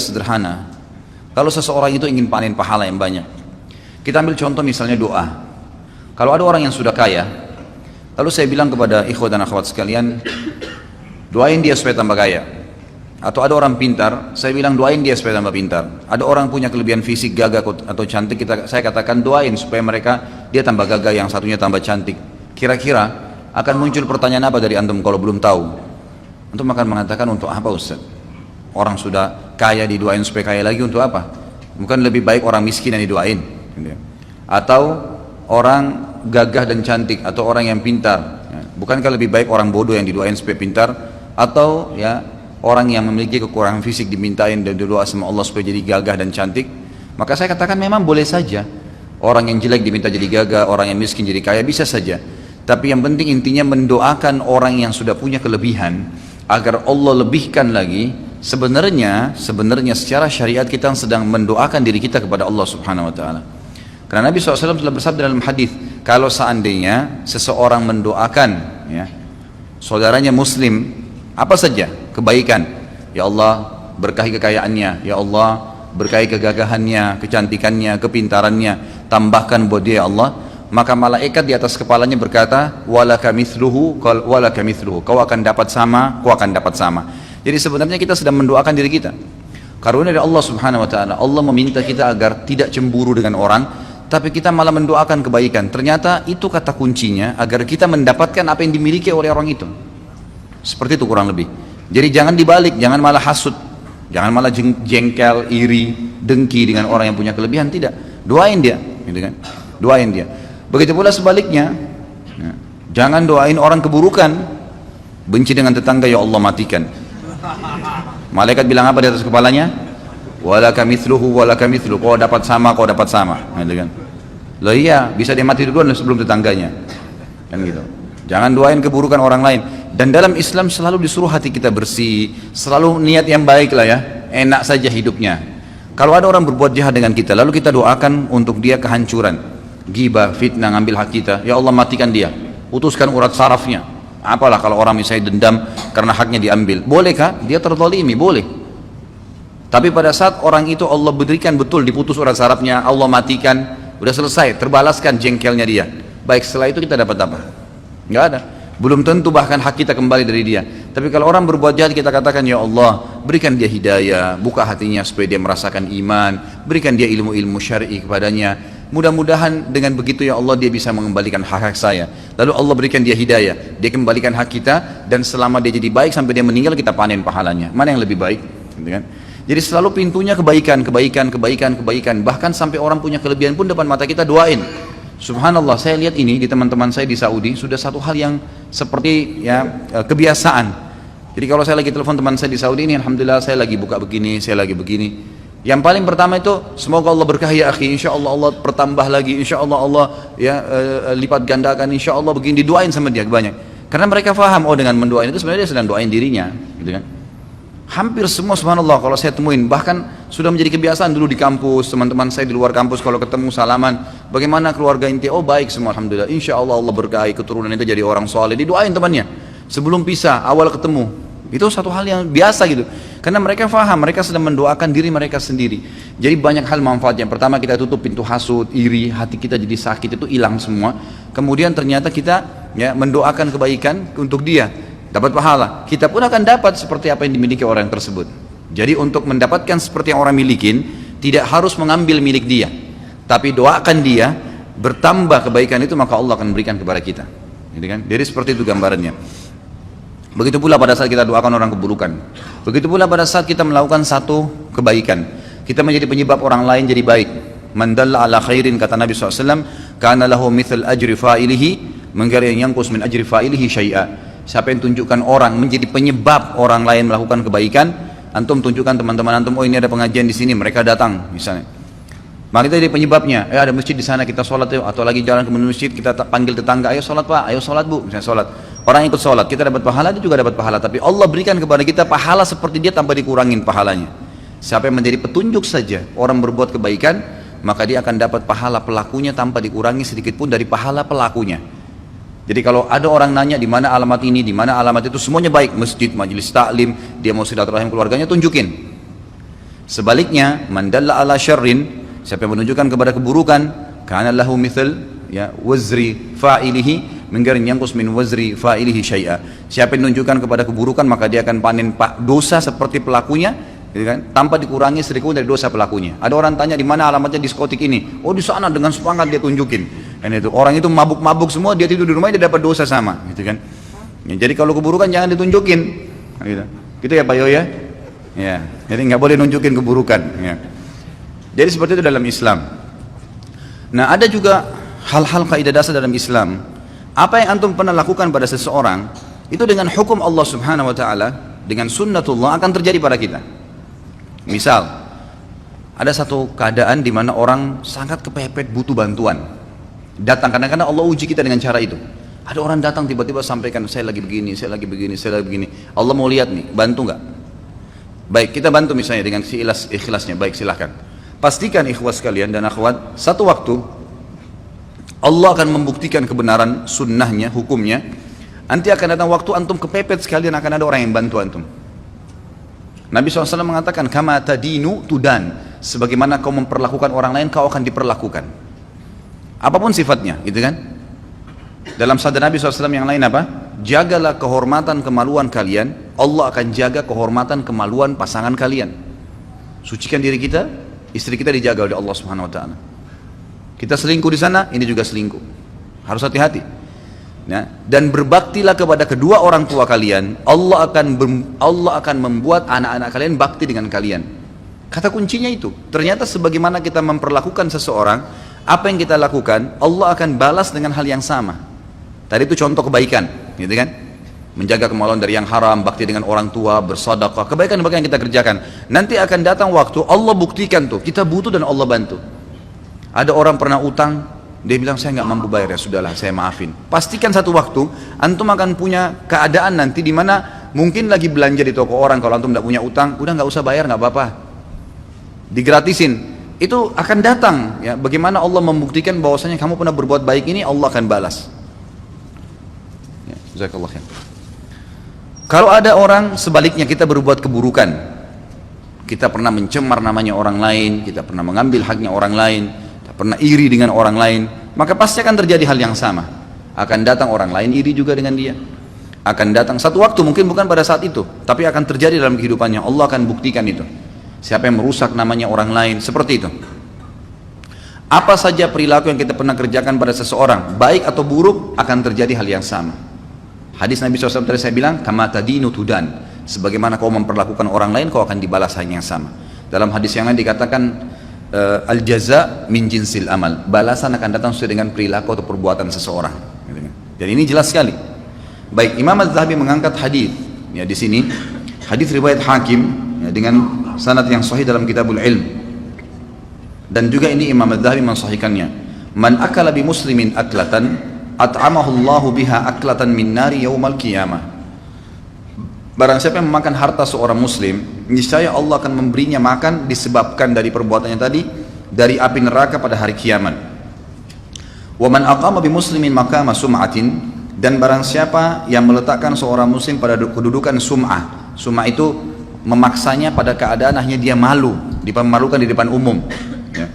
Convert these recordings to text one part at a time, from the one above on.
sederhana. Kalau seseorang itu ingin panen pahala yang banyak, kita ambil contoh misalnya doa. Kalau ada orang yang sudah kaya, lalu saya bilang kepada ikhwah dan akhwat sekalian, doain dia supaya tambah kaya. Atau ada orang pintar, saya bilang doain dia supaya tambah pintar. Ada orang punya kelebihan fisik, gagah atau cantik, saya katakan doain supaya dia tambah gagah, yang satunya tambah cantik. Kira-kira akan muncul pertanyaan apa dari antum kalau belum tahu? Antum akan mengatakan, untuk apa Ustaz? Orang sudah kaya didoain supaya kaya lagi untuk apa? Bukan lebih baik orang miskin yang didoain? Atau orang gagah dan cantik, atau orang yang pintar, bukankah lebih baik orang bodoh yang didoain supaya pintar? Atau orang yang memiliki kekurangan fisik dimintain dan berdoa sama Allah supaya jadi gagah dan cantik? Maka saya katakan memang boleh saja orang yang jelek diminta jadi gagah, orang yang miskin jadi kaya, bisa saja. Tapi yang penting intinya mendoakan orang yang sudah punya kelebihan agar Allah lebihkan lagi. Sebenarnya secara syariat kita sedang mendoakan diri kita kepada Allah Subhanahu Wa Taala. Karena Nabi SAW telah bersabda dalam hadis, kalau seandainya seseorang mendoakan saudaranya Muslim apa saja kebaikan, ya Allah berkahi kekayaannya, ya Allah berkahi kegagahannya, kecantikannya, kepintarannya, tambahkan buat dia ya Allah, maka malaikat di atas kepalanya berkata, walaka mithluhu, kau akan dapat sama, kau akan dapat sama. Jadi sebenarnya kita sedang mendoakan diri kita. Karunia dari Allah Subhanahu Wa Taala, Allah meminta kita agar tidak cemburu dengan orang, tapi kita malah mendoakan kebaikan. Ternyata itu kata kuncinya agar kita mendapatkan apa yang dimiliki oleh orang itu. Seperti itu kurang lebih. Jadi jangan dibalik, jangan malah hasud, jangan malah jengkel, iri, dengki dengan orang yang punya kelebihan. Tidak, doain dia, gitu kan? Doain dia. Begitu pula sebaliknya, jangan doain orang keburukan, benci dengan tetangga, ya Allah matikan. Malaikat bilang apa di atas kepalanya? Walaka mithluhu walaka mithluhu, kau dapat sama, kau dapat sama, gitu kan? Loh iya, bisa dia mati duluan sebelum tetangganya, kan gitu. Jangan doain keburukan orang lain. Dan dalam Islam selalu disuruh hati kita bersih, selalu niat yang baik lah ya, enak saja hidupnya. Kalau ada orang berbuat jahat dengan kita, lalu kita doakan untuk dia kehancuran, ghibah, fitnah, ngambil hak kita, ya Allah matikan dia, putuskan urat sarafnya. Apalah kalau orang misalnya dendam karena haknya diambil, bolehkah? Dia terzalimi, boleh. Tapi pada saat orang itu Allah berikan betul, diputus urat sarafnya, Allah matikan, udah selesai, terbalaskan jengkelnya dia. Baik, setelah itu kita dapat apa? Nggak ada. Belum tentu bahkan hak kita kembali dari dia. Tapi kalau orang berbuat jahat, kita katakan, ya Allah berikan dia hidayah, buka hatinya supaya dia merasakan iman, berikan dia ilmu-ilmu syar'i kepadanya. Mudah-mudahan dengan begitu ya Allah dia bisa mengembalikan hak-hak saya. Lalu Allah berikan dia hidayah, dia kembalikan hak kita, dan selama dia jadi baik sampai dia meninggal kita panen pahalanya. Mana yang lebih baik? Gitu kan? Jadi selalu pintunya kebaikan. Bahkan sampai orang punya kelebihan pun depan mata kita doain. Subhanallah, saya lihat ini di teman-teman saya di Saudi sudah satu hal yang seperti kebiasaan. Jadi kalau saya lagi telepon teman saya di Saudi ini, alhamdulillah saya lagi buka begini, saya lagi begini. Yang paling pertama itu, semoga Allah berkahi ya akhi, insya Allah Allah bertambah lagi, insya Allah Allah lipat gandakan, insya Allah begini, didoain sama dia banyak. Karena mereka faham, oh dengan mendoain itu sebenarnya dia sedang doain dirinya, gitu kan. Hampir semua subhanallah kalau saya temuin, bahkan sudah menjadi kebiasaan dulu di kampus, teman-teman saya di luar kampus kalau ketemu salaman, bagaimana keluarga inti, oh baik semua alhamdulillah, insya Allah Allah berkahi, keturunan itu jadi orang soleh, didoain temannya. Sebelum pisah, awal ketemu, itu satu hal yang biasa gitu. Karena mereka faham, mereka sedang mendoakan diri mereka sendiri. Jadi banyak hal manfaat. Yang pertama kita tutup pintu hasud, iri, hati kita jadi sakit, itu hilang semua. Kemudian ternyata kita mendoakan kebaikan untuk dia, dapat pahala. Kita pun akan dapat seperti apa yang dimiliki orang tersebut. Jadi untuk mendapatkan seperti yang orang milikin, tidak harus mengambil milik dia, tapi doakan dia, bertambah kebaikan itu maka Allah akan berikan kepada kita. Gitu kan? Jadi seperti itu gambarannya. Begitu pula pada saat kita doakan orang keburukan. Begitu pula pada saat kita melakukan satu kebaikan, kita menjadi penyebab orang lain jadi baik. Man dalla ala khairin, kata Nabi SAW, kana lahu mithl ajri fa'ilihi min ghairi an yanqus min ajri fa'ilihi syai'a. Siapa yang tunjukkan orang menjadi penyebab orang lain melakukan kebaikan, antum tunjukkan teman-teman antum, oh ini ada pengajian di sini, mereka datang misalnya. Maka kita jadi penyebabnya, ada masjid di sana kita sholat yuk, atau lagi jalan ke masjid kita panggil tetangga, ayo sholat pak, ayo sholat bu, misalnya sholat. Orang ikut sholat, kita dapat pahala, dia juga dapat pahala. Tapi Allah berikan kepada kita pahala seperti dia tanpa dikurangin pahalanya. Siapa yang menjadi petunjuk saja orang berbuat kebaikan, maka dia akan dapat pahala pelakunya tanpa dikurangi sedikit pun dari pahala pelakunya. Jadi kalau ada orang nanya di mana alamat ini, di mana alamat itu, semuanya baik, masjid, majelis taklim, dia mau silaturahim keluarganya, tunjukin. Sebaliknya, man dalla ala syarrin, siapa yang menunjukkan kepada keburukan, kana lahu mithl ya wazri fa'ilihi min ghairi yanqus min wazri fa'ilihi syai'a. Siapa yang menunjukkan kepada keburukan, maka dia akan panen dosa seperti pelakunya, gitu kan? Tanpa dikurangi sedikit dari dosa pelakunya. Ada orang tanya di mana alamatnya diskotik ini? Oh, di sana, dengan semangat dia tunjukin. Dan itu orang itu mabuk-mabuk semua, dia tidur di rumah, dia dapat dosa sama, gitu kan? Ya, jadi kalau keburukan jangan ditunjukin, gitu. Gitu ya Pak Yo ya? Ya, jadi nggak boleh nunjukin keburukan. Ya. Jadi seperti itu dalam Islam. Nah, ada juga hal-hal kaidah dasar dalam Islam. Apa yang antum pernah lakukan pada seseorang, itu dengan hukum Allah Subhanahu Wa Taala, dengan sunnatullah akan terjadi pada kita. Misal, ada satu keadaan di mana orang sangat kepepet butuh bantuan. Datang, kadang-kadang Allah uji kita dengan cara itu. Ada orang datang tiba-tiba sampaikan, saya lagi begini, saya lagi begini, saya lagi begini. Allah mau lihat nih, bantu nggak? Baik, kita bantu misalnya dengan ikhlasnya, baik silahkan. Pastikan ikhwas sekalian dan akhwat, satu waktu Allah akan membuktikan kebenaran sunnahnya, hukumnya. Nanti akan datang waktu antum kepepet sekalian, akan ada orang yang bantu antum. Nabi SAW mengatakan, kama tadinu tudan, sebagaimana kau memperlakukan orang lain, kau akan diperlakukan. Apapun sifatnya, gitu kan? Dalam sabda Nabi SAW yang lain apa? Jagalah kehormatan kemaluan kalian, Allah akan jaga kehormatan kemaluan pasangan kalian. Sucikan diri kita, istri kita dijaga oleh Allah Subhanahu Wa Taala. Kita selingkuh di sana, ini juga selingkuh. Harus hati-hati. Nah, dan berbaktilah kepada kedua orang tua kalian. Allah akan membuat anak-anak kalian bakti dengan kalian. Kata kuncinya itu. Ternyata sebagaimana kita memperlakukan seseorang, apa yang kita lakukan, Allah akan balas dengan hal yang sama. Tadi itu contoh kebaikan, gitu kan? Menjaga kemaluan dari yang haram, bakti dengan orang tua, bersedekah, kebaikan-kebaikan yang kita kerjakan. Nanti akan datang waktu Allah buktikan tuh, kita butuh dan Allah bantu. Ada orang pernah utang, dia bilang saya nggak mampu bayar, ya sudahlah saya maafin. Pastikan satu waktu antum akan punya keadaan nanti di mana mungkin lagi belanja di toko orang, kalau antum nggak punya utang, udah nggak usah bayar, nggak apa-apa, digratisin. Itu akan datang, ya. Bagaimana Allah membuktikan bahwasanya kamu pernah berbuat baik ini, Allah akan balas. Ya, jazakallah khair. Kalau ada orang sebaliknya, kita berbuat keburukan, kita pernah mencemar namanya orang lain, kita pernah mengambil haknya orang lain, pernah iri dengan orang lain, maka pasti akan terjadi hal yang sama. Akan datang orang lain iri juga dengan dia. Akan datang satu waktu, mungkin bukan pada saat itu, tapi akan terjadi dalam kehidupannya. Allah akan buktikan itu. Siapa yang merusak namanya orang lain, seperti itu. Apa saja perilaku yang kita pernah kerjakan pada seseorang, baik atau buruk, akan terjadi hal yang sama. Hadis Nabi SAW tadi saya bilang, kama tadinu tudan, sebagaimana kau memperlakukan orang lain, kau akan dibalas hal yang sama. Dalam hadis yang lain dikatakan, al-jaza min jinsil amal, balasan akan datang sesuai dengan perilaku atau perbuatan seseorang. Dan ini jelas sekali. Baik, Imam Az-Zahabi mengangkat hadis ya di sini, hadis riwayat Hakim ya, dengan sanad yang sahih dalam Kitabul Ilm. Dan juga ini Imam Az-Zahabi mensahihkannya. Man akala bi muslimin aklatan at'amahu Allahu biha aklatan min nari yaumal qiyamah. Barang siapa yang memakan harta seorang muslim, niscaya Allah akan memberinya makan disebabkan dari perbuatannya tadi dari api neraka pada hari kiamat. Wa man aqama bi muslimin maqama sum'atin, dan barang siapa yang meletakkan seorang muslim pada kedudukan sum'ah. Sum'ah itu memaksanya pada keadaan hanya dia malu, dipermalukan di depan umum. Ya.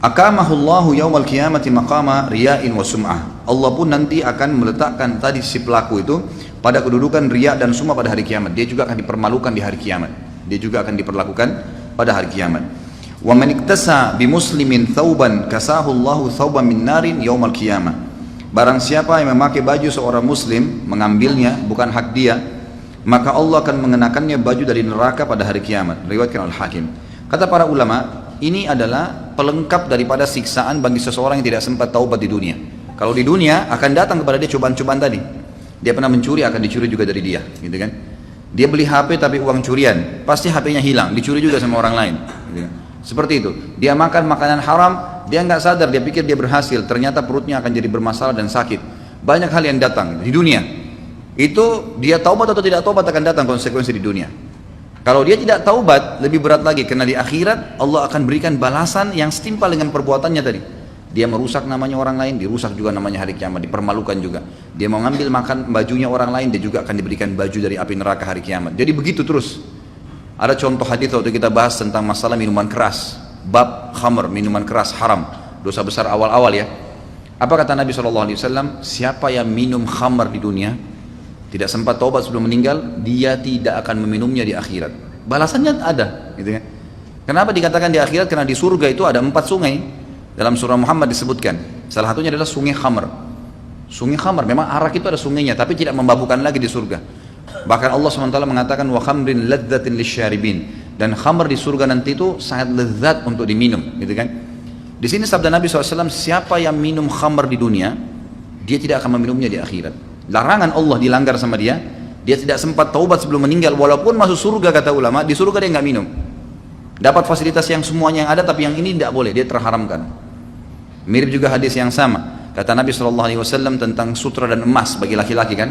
Aqamahullahu yaumal qiyamati maqama riya'in wa sum'ah. Allah pun nanti akan meletakkan tadi si pelaku itu pada kedudukan riya dan sum'ah pada hari kiamat. Dia juga akan dipermalukan di hari kiamat. Dia juga akan diperlakukan pada hari kiamat. Wa man iktasa bi muslimin thawban kasahu Allahu thawban min narin yaumal qiyamah. Barang siapa yang memakai baju seorang muslim, mengambilnya bukan hak dia, maka Allah akan mengenakannya baju dari neraka pada hari kiamat. Riwayatkan Al-Hakim. Kata para ulama, ini adalah pelengkap daripada siksaan bagi seseorang yang tidak sempat taubat di dunia. Kalau di dunia akan datang kepada dia cobaan-cobaan tadi. Dia pernah mencuri, akan dicuri juga dari dia, gitu kan? Dia beli HP tapi uang curian, pasti HP-nya hilang, dicuri juga sama orang lain, gitu kan? Seperti itu. Dia makan makanan haram, dia nggak sadar, dia pikir dia berhasil, ternyata perutnya akan jadi bermasalah dan sakit. Banyak hal yang datang di dunia. Itu dia taubat atau tidak taubat akan datang konsekuensi di dunia. Kalau dia tidak taubat, lebih berat lagi, karena di akhirat Allah akan berikan balasan yang setimpal dengan perbuatannya tadi. Dia merusak namanya orang lain, dirusak juga namanya hari kiamat, dipermalukan juga. Dia mau ngambil makan bajunya orang lain, dia juga akan diberikan baju dari api neraka hari kiamat. Jadi begitu terus. Ada contoh hadis waktu kita bahas tentang masalah minuman keras, bab khamr, minuman keras haram, dosa besar awal-awal ya. Apa kata Nabi SAW? Siapa yang minum khamr di dunia, tidak sempat taubat sebelum meninggal, dia tidak akan meminumnya di akhirat. Balasannya ada, gitu kan? Kenapa dikatakan di akhirat? Karena di surga itu ada 4 sungai. Dalam surah Muhammad disebutkan. Salah satunya adalah sungai khamr. Sungai khamr, memang arak itu ada sungainya, tapi tidak memabukkan lagi di surga. Bahkan Allah SWT mengatakan wa khamrin ladzatin lisyaribin, dan khamr di surga nanti itu sangat lezat untuk diminum, gitu kan? Di sini sabda Nabi SAW, siapa yang minum khamr di dunia, dia tidak akan meminumnya di akhirat. Larangan Allah dilanggar sama dia, dia tidak sempat taubat sebelum meninggal, walaupun masuk surga kata ulama, di surga dia nggak minum. Dapat fasilitas yang semuanya yang ada, tapi yang ini tidak boleh, dia terharamkan. Mirip juga hadis yang sama, kata Nabi SAW tentang sutra dan emas bagi laki-laki kan.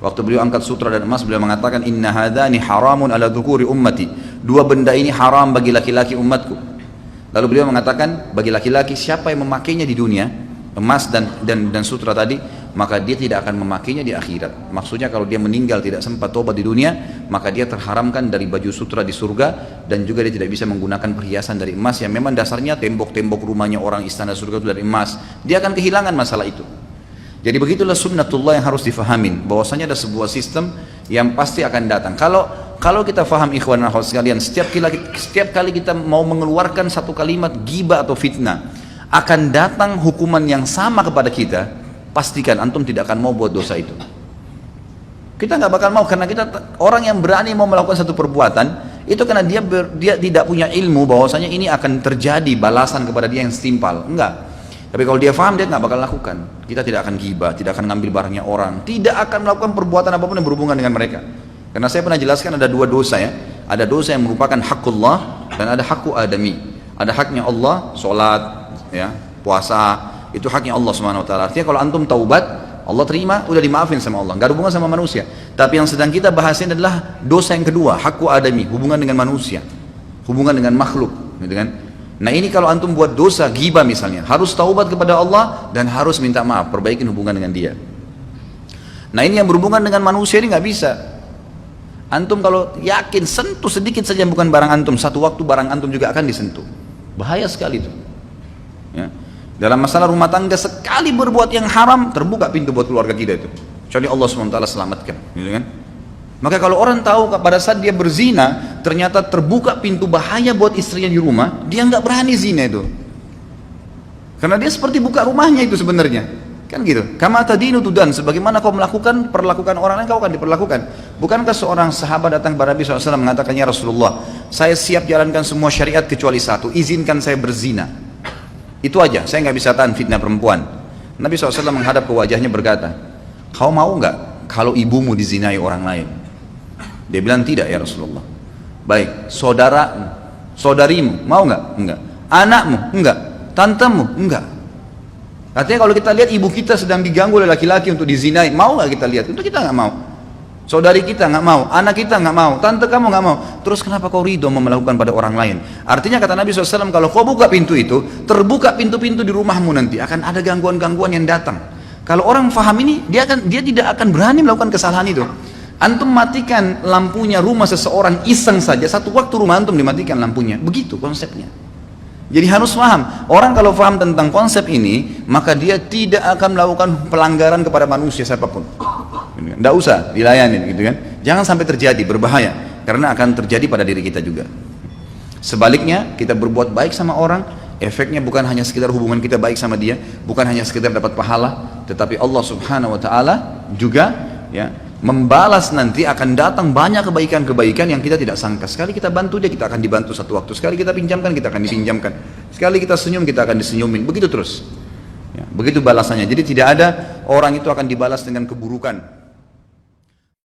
Waktu beliau angkat sutra dan emas, beliau mengatakan inna hadani haramun ala dhukuri ummati, 2 benda ini haram bagi laki-laki umatku. Lalu beliau mengatakan bagi laki-laki siapa yang memakainya di dunia, emas dan sutra tadi, maka dia tidak akan memakainya di akhirat. Maksudnya kalau dia meninggal tidak sempat tobat di dunia, maka dia terharamkan dari baju sutra di surga, dan juga dia tidak bisa menggunakan perhiasan dari emas yang memang dasarnya tembok-tembok rumahnya orang istana surga itu dari emas. Dia akan kehilangan masalah itu. Jadi begitulah sunnatullah yang harus difahamin, bahwasanya ada sebuah sistem yang pasti akan datang. Kalau kita faham ikhwan dan akhwat sekalian, setiap kali kita mau mengeluarkan satu kalimat ghibah atau fitnah, akan datang hukuman yang sama kepada kita. Pastikan antum tidak akan mau buat dosa itu. Kita nggak bakal mau, karena kita orang yang berani mau melakukan satu perbuatan itu karena dia tidak punya ilmu bahwasanya ini akan terjadi balasan kepada dia yang setimpal. Enggak. Tapi kalau dia faham, dia nggak bakal lakukan. Kita tidak akan ghibah, tidak akan ngambil barangnya orang, tidak akan melakukan perbuatan apapun yang berhubungan dengan mereka. Karena saya pernah jelaskan ada 2 dosa ya. Ada dosa yang merupakan hakullah dan ada hakku adami. Ada haknya Allah, sholat, ya, puasa, itu haknya Allah Subhanahu Wa Taala. Artinya kalau antum taubat, Allah terima, udah dimaafin sama Allah, nggak ada hubungan sama manusia. Tapi yang sedang kita bahasin adalah dosa yang kedua, hakku adami, hubungan dengan manusia, hubungan dengan makhluk, gitu kan? Nah ini kalau antum buat dosa ghibah misalnya, harus taubat kepada Allah dan harus minta maaf, perbaikin hubungan dengan dia. Nah ini yang berhubungan dengan manusia ini nggak bisa. Antum kalau yakin sentuh sedikit saja bukan barang antum, satu waktu barang antum juga akan disentuh. Bahaya sekali itu. Ya. Dalam masalah rumah tangga, sekali berbuat yang haram, terbuka pintu buat keluarga kita itu. Kecuali Allah SWT selamatkan, gitu kan? Maka kalau orang tahu pada saat dia berzina, ternyata terbuka pintu bahaya buat istrinya di rumah, dia nggak berani zina itu. Karena dia seperti buka rumahnya itu sebenarnya. Kan gitu. Kama tadinu tudan, sebagaimana kau melakukan, perlakukan orang lain, kau akan diperlakukan. Bukankah seorang sahabat datang kepada Nabi SAW mengatakan, ya Rasulullah, saya siap jalankan semua syariat kecuali satu, izinkan saya berzina. Itu aja, saya nggak bisa tahan fitnah perempuan. Nabi SAW menghadap ke wajahnya berkata, kau mau nggak kalau ibumu dizinai orang lain? Dia bilang tidak ya Rasulullah. Baik, saudaramu, saudarimu, mau nggak? Enggak. Anakmu? Enggak. Tantemu? Enggak. Artinya kalau kita lihat ibu kita sedang diganggu oleh laki-laki untuk dizinai, mau nggak kita lihat? Itu kita nggak mau. Saudari kita nggak mau, anak kita nggak mau, tante kamu nggak mau. Terus kenapa kau ridho melakukan pada orang lain? Artinya kata Nabi SAW, kalau kau buka pintu itu, terbuka pintu-pintu di rumahmu nanti, akan ada gangguan-gangguan yang datang. Kalau orang faham ini, dia tidak akan berani melakukan kesalahan itu. Antum matikan lampunya rumah seseorang iseng saja, satu waktu rumah antum dimatikan lampunya. Begitu konsepnya. Jadi harus paham. Orang kalau paham tentang konsep ini, maka dia tidak akan melakukan pelanggaran kepada manusia siapapun. Tidak usah dilayani, gitu kan? Jangan sampai terjadi, berbahaya. Karena akan terjadi pada diri kita juga. Sebaliknya, kita berbuat baik sama orang, efeknya bukan hanya sekedar hubungan kita baik sama dia, bukan hanya sekedar dapat pahala, tetapi Allah Subhanahu Wa Taala juga, ya, membalas nanti akan datang banyak kebaikan-kebaikan yang kita tidak sangka. Sekali kita bantu dia, kita akan dibantu satu waktu. Sekali kita pinjamkan, kita akan dipinjamkan. Sekali kita senyum, kita akan disenyumin. Begitu terus. Ya, begitu balasannya. Jadi tidak ada orang itu akan dibalas dengan keburukan.